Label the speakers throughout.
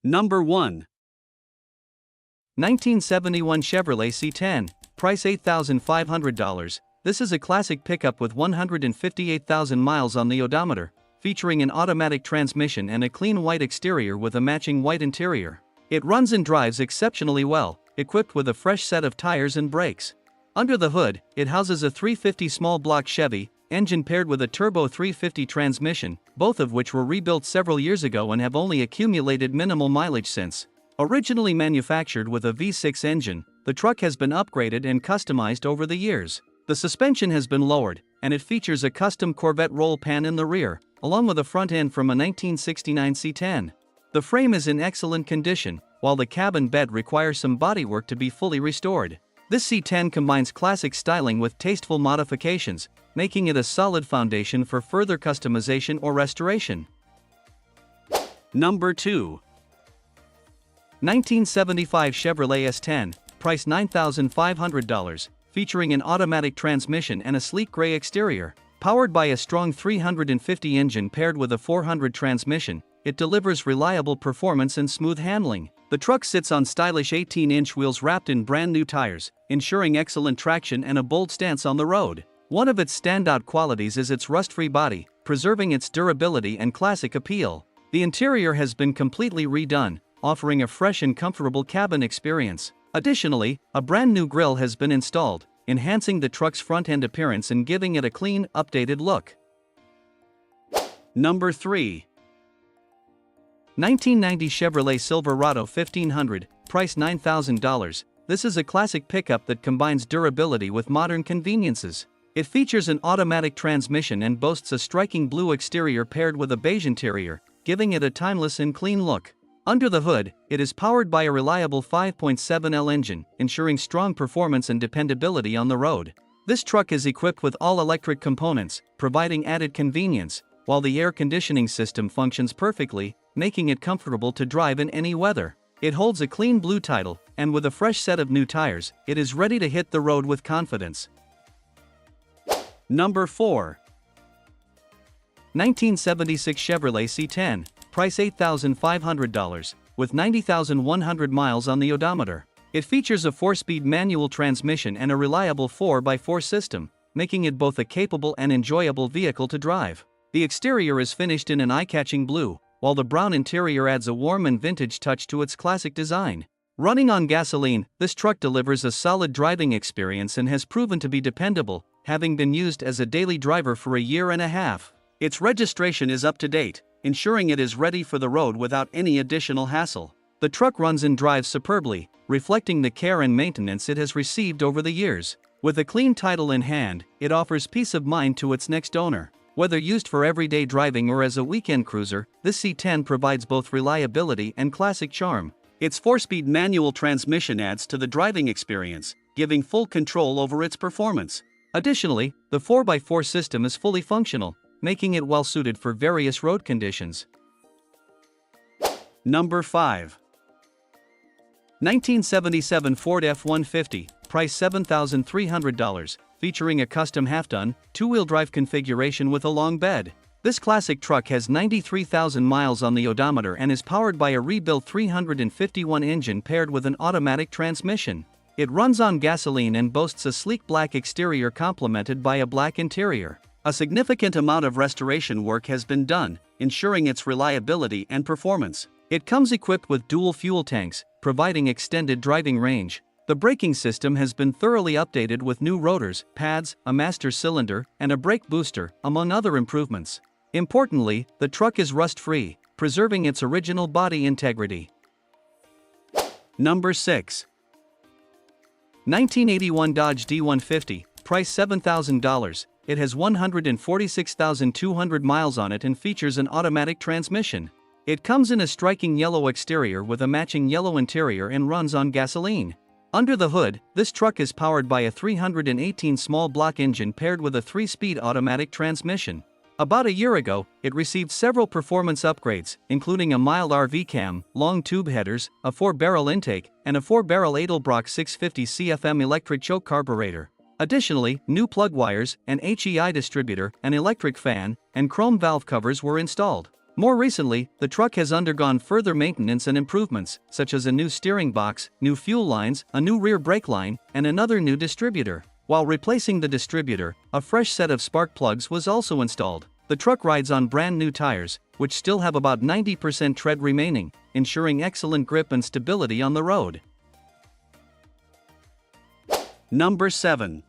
Speaker 1: Number 1.
Speaker 2: 1971 Chevrolet C10, price $8,500. This is a classic pickup with 158,000 miles on the odometer, featuring an automatic transmission and a clean white exterior with a matching white interior. It runs and drives exceptionally well, equipped with a fresh set of tires and brakes. Under the hood, it houses a 350 small block Chevy engine paired with a turbo 350 transmission, both of which were rebuilt several years ago and have only accumulated minimal mileage since. Originally manufactured with a V6 engine, the truck has been upgraded and customized over the years. The suspension has been lowered, and it features a custom Corvette roll pan in the rear, along with a front end from a 1969 C10. The frame is in excellent condition, while the cabin bed requires some bodywork to be fully restored. This C10 combines classic styling with tasteful modifications, making it a solid foundation for further customization or restoration.
Speaker 1: Number 2.
Speaker 2: 1975 Chevrolet S10, price $9,500, featuring an automatic transmission and a sleek gray exterior. Powered by a strong 350 engine paired with a 400 transmission, it delivers reliable performance and smooth handling. The truck sits on stylish 18-inch wheels wrapped in brand new tires, ensuring excellent traction and a bold stance on the road. One of its standout qualities is its rust-free body, preserving its durability and classic appeal. The interior has been completely redone, offering a fresh and comfortable cabin experience. Additionally, a brand new grille has been installed, enhancing the truck's front-end appearance and giving it a clean, updated look.
Speaker 1: Number 3.
Speaker 2: 1990 Chevrolet Silverado 1500, price $9,000. This is a classic pickup that combines durability with modern conveniences. It features an automatic transmission and boasts a striking blue exterior paired with a beige interior, giving it a timeless and clean look. Under the hood, it is powered by a reliable 5.7L engine, ensuring strong performance and dependability on the road. This truck is equipped with all-electric components, providing added convenience, while the air conditioning system functions perfectly, making it comfortable to drive in any weather. It holds a clean blue title, and with a fresh set of new tires, it is ready to hit the road with confidence.
Speaker 1: Number 4.
Speaker 2: 1976 Chevrolet C10, price $8,500, with 90,100 miles on the odometer. It features a 4-speed manual transmission and a reliable 4x4 system, making it both a capable and enjoyable vehicle to drive. The exterior is finished in an eye-catching blue, while the brown interior adds a warm and vintage touch to its classic design. Running on gasoline, this truck delivers a solid driving experience and has proven to be dependable, having been used as a daily driver for a year and a half. Its registration is up to date, ensuring it is ready for the road without any additional hassle. The truck runs and drives superbly, reflecting the care and maintenance it has received over the years. With a clean title in hand, it offers peace of mind to its next owner. Whether used for everyday driving or as a weekend cruiser, this C10 provides both reliability and classic charm.
Speaker 1: Its 4-speed manual transmission adds to the driving experience, giving full control over its performance.
Speaker 2: Additionally, the 4x4 system is fully functional, making it well suited for various road conditions.
Speaker 1: Number 5.
Speaker 2: 1977 Ford F-150, price $7,300, featuring a custom half-ton, two-wheel drive configuration with a long bed. This classic truck has 93,000 miles on the odometer and is powered by a rebuilt 351 engine paired with an automatic transmission. It runs on gasoline and boasts a sleek black exterior complemented by a black interior.
Speaker 1: A significant amount of restoration work has been done, ensuring its reliability and performance.
Speaker 2: It comes equipped with dual fuel tanks, providing extended driving range. The braking system has been thoroughly updated with new rotors, pads, a master cylinder, and a brake booster, among other improvements. Importantly, the truck is rust-free, preserving its original body integrity.
Speaker 1: Number 6.
Speaker 2: 1981 Dodge D150, price $7,000. It has 146,200 miles on it and features an automatic transmission. It comes in a striking yellow exterior with a matching yellow interior and runs on gasoline. Under the hood, this truck is powered by a 318 small block engine paired with a 3-speed automatic transmission. About a year ago, it received several performance upgrades, including a mild RV cam, long tube headers, a 4-barrel intake, and a 4-barrel Edelbrock 650 CFM electric choke carburetor. Additionally, new plug wires, an HEI distributor, an electric fan, and chrome valve covers were installed. More recently, the truck has undergone further maintenance and improvements, such as a new steering box, new fuel lines, a new rear brake line, and another new distributor. While replacing the distributor, a fresh set of spark plugs was also installed. The truck rides on brand new tires, which still have about 90% tread remaining, ensuring excellent grip and stability on the road.
Speaker 1: Number 7.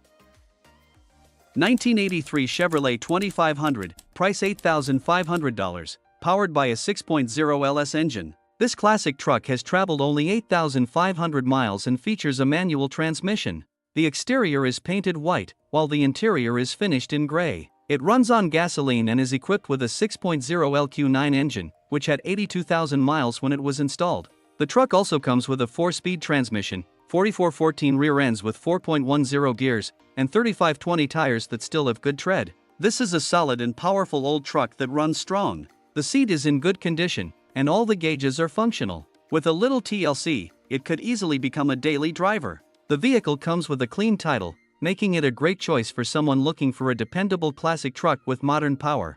Speaker 1: 1983 Chevrolet 2500, price $8,500, powered by a 6.0 LS engine.
Speaker 2: This classic truck has traveled only 8,500 miles and features a manual transmission. The exterior is painted white, while the interior is finished in gray. It runs on gasoline and is equipped with a 6.0 LQ9 engine, which had 82,000 miles when it was installed. The truck also comes with a 4-speed transmission, 4414 rear ends with 4.10 gears, and 3520 tires that still have good tread.
Speaker 1: This is a solid and powerful old truck that runs strong.
Speaker 2: The seat is in good condition, and all the gauges are functional.
Speaker 1: With a little TLC, it could easily become a daily driver.
Speaker 2: The vehicle comes with a clean title, making it a great choice for someone looking for a dependable classic truck with modern power.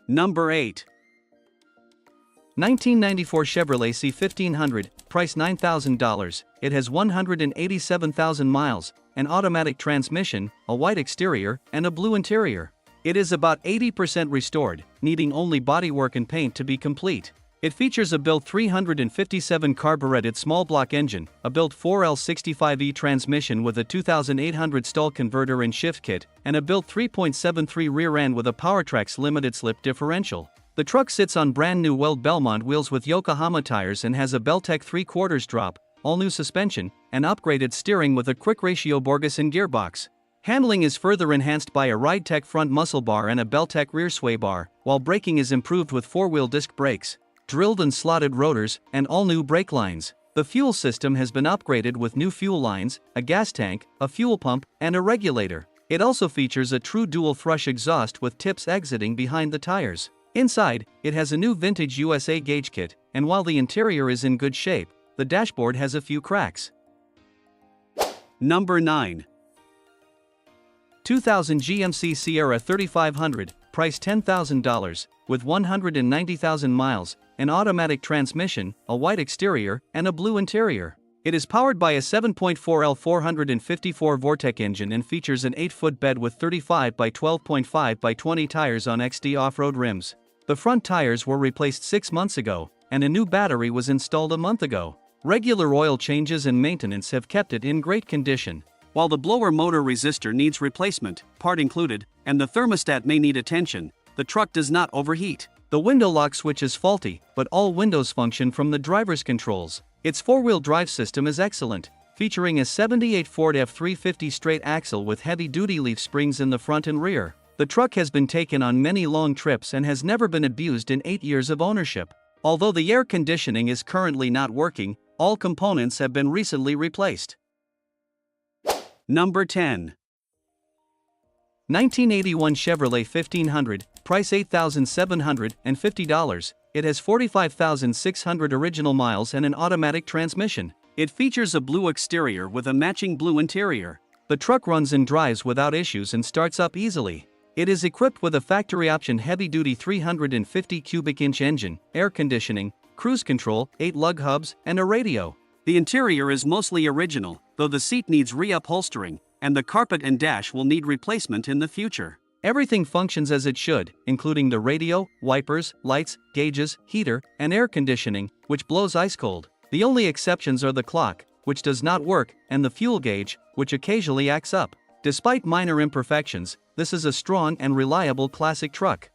Speaker 1: Number 8.
Speaker 2: 1994 Chevrolet C1500, price $9,000. It has 187,000 miles, an automatic transmission, a white exterior, and a blue interior. It is about 80% restored, needing only bodywork and paint to be complete. It features a built 357 carbureted small block engine, a built 4L65E transmission with a 2800 stall converter and shift kit, and a built 3.73 rear end with a Powertrax limited slip differential. The truck sits on brand new Weld Belmont wheels with Yokohama tires and has a Beltec 3/4 drop, all new suspension, and upgraded steering with a quick ratio Borgeson gearbox. Handling is further enhanced by a RideTech front muscle bar and a Beltec rear sway bar, while braking is improved with 4-wheel disc brakes, drilled and slotted rotors, and all new brake lines. The fuel system has been upgraded with new fuel lines, a gas tank, a fuel pump, and a regulator. It also features a true dual thrush exhaust with tips exiting behind the tires. Inside, it has a new vintage USA gauge kit, and while the interior is in good shape, the dashboard has a few cracks.
Speaker 1: Number 9.
Speaker 2: 2000 GMC Sierra 3500, price $10,000, with 190,000 miles, an automatic transmission, a white exterior, and a blue interior. It is powered by a 7.4L 454 Vortec engine and features an 8-foot bed with 35 by 12.5 by 20 tires on XD off-road rims. The front tires were replaced 6 months ago, and a new battery was installed a month ago. Regular oil changes and maintenance have kept it in great condition.
Speaker 1: While the blower motor resistor needs replacement, part included, and the thermostat may need attention, the truck does not overheat.
Speaker 2: The window lock switch is faulty, but all windows function from the driver's controls. Its 4-wheel drive system is excellent, featuring a 78 Ford F350 straight axle with heavy-duty leaf springs in the front and rear. The truck has been taken on many long trips and has never been abused in 8 years of ownership. Although the air conditioning is currently not working, all components have been recently replaced. Number 10. 1981 Chevrolet 1500, price $8,750. It has 45,600 original miles and an automatic transmission.
Speaker 1: It features a blue exterior with a matching blue interior.
Speaker 2: The truck runs and drives without issues and starts up easily. It is equipped with a factory-option heavy-duty 350 cubic inch engine, air conditioning, cruise control, 8 lug hubs, and a radio.
Speaker 1: The interior is mostly original, though the seat needs reupholstering, and the carpet and dash will need replacement in the future.
Speaker 2: Everything functions as it should, including the radio, wipers, lights, gauges, heater, and air conditioning, which blows ice cold. The only exceptions are the clock, which does not work, and the fuel gauge, which occasionally acts up. Despite minor imperfections, this is a strong and reliable classic truck.